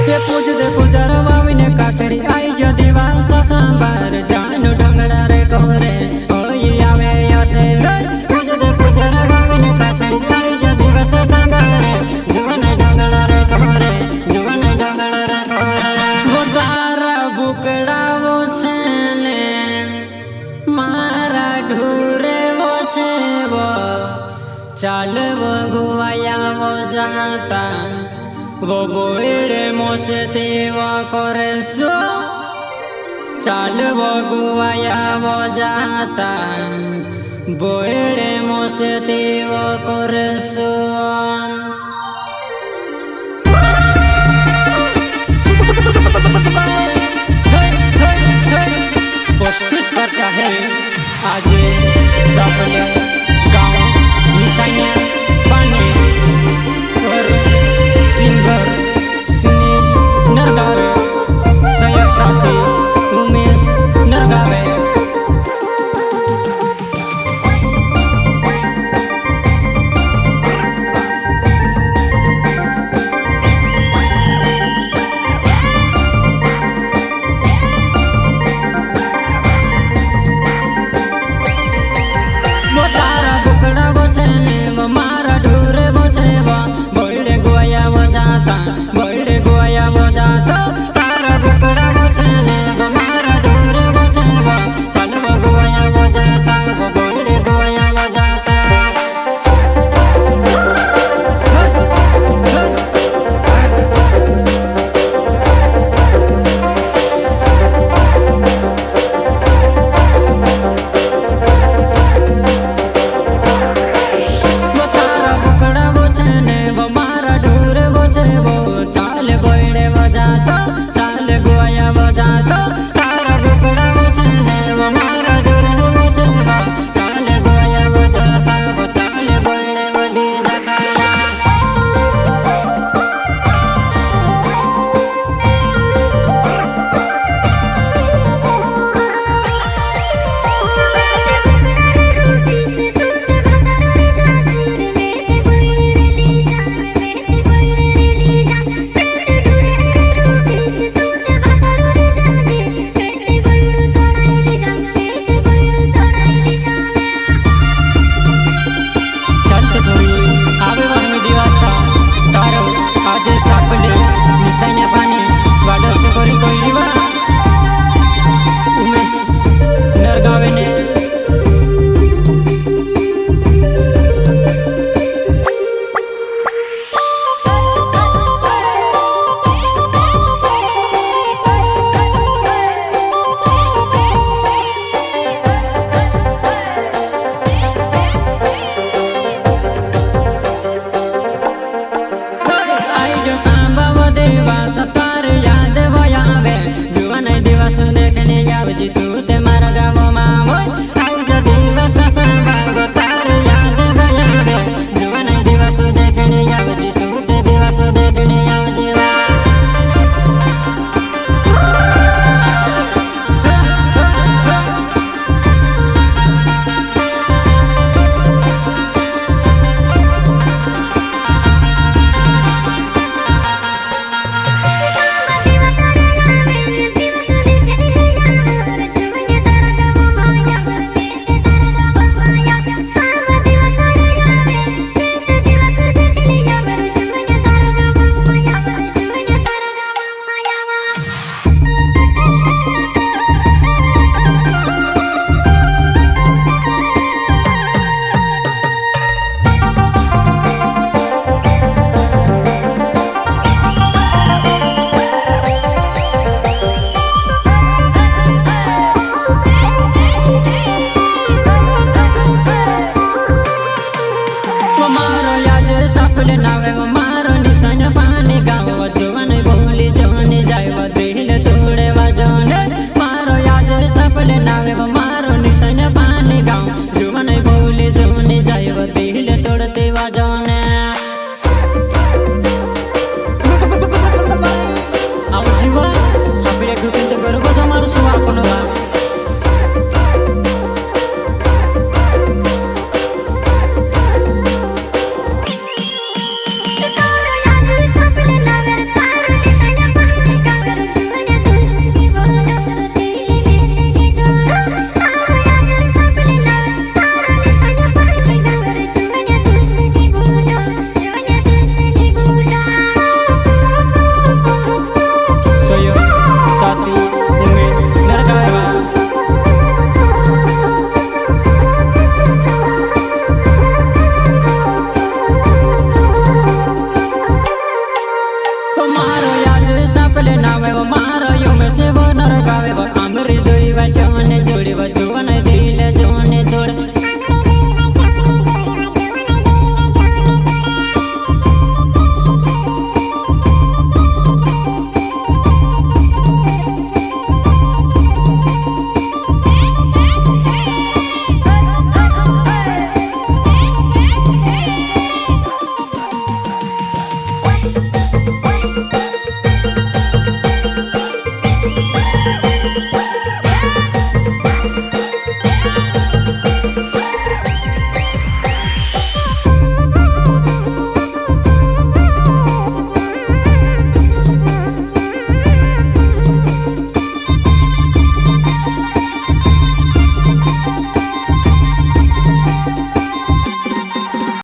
ये पूज दे पुजरा वाविने काचड़ी आई जो दिवास सांबार जानो डंगड़ा रे कोरे ओई आवे यसे रे पूज दे पुजरा वाविने काचड़ी आई जो दिवास सांबार जुवन डंगड़ा रे कोरे जुवन डंगड़ा रे कोरे वो तारा बुकड़ा वो छेले मारा ढूरे वो छे वो चाल वो गुवाया वो जाता वो बोले मोसे तेवा करे सो चाल वो गुवाया वो जाता बोले मोसे तेवा करे सो कोशिश करता है आज सफल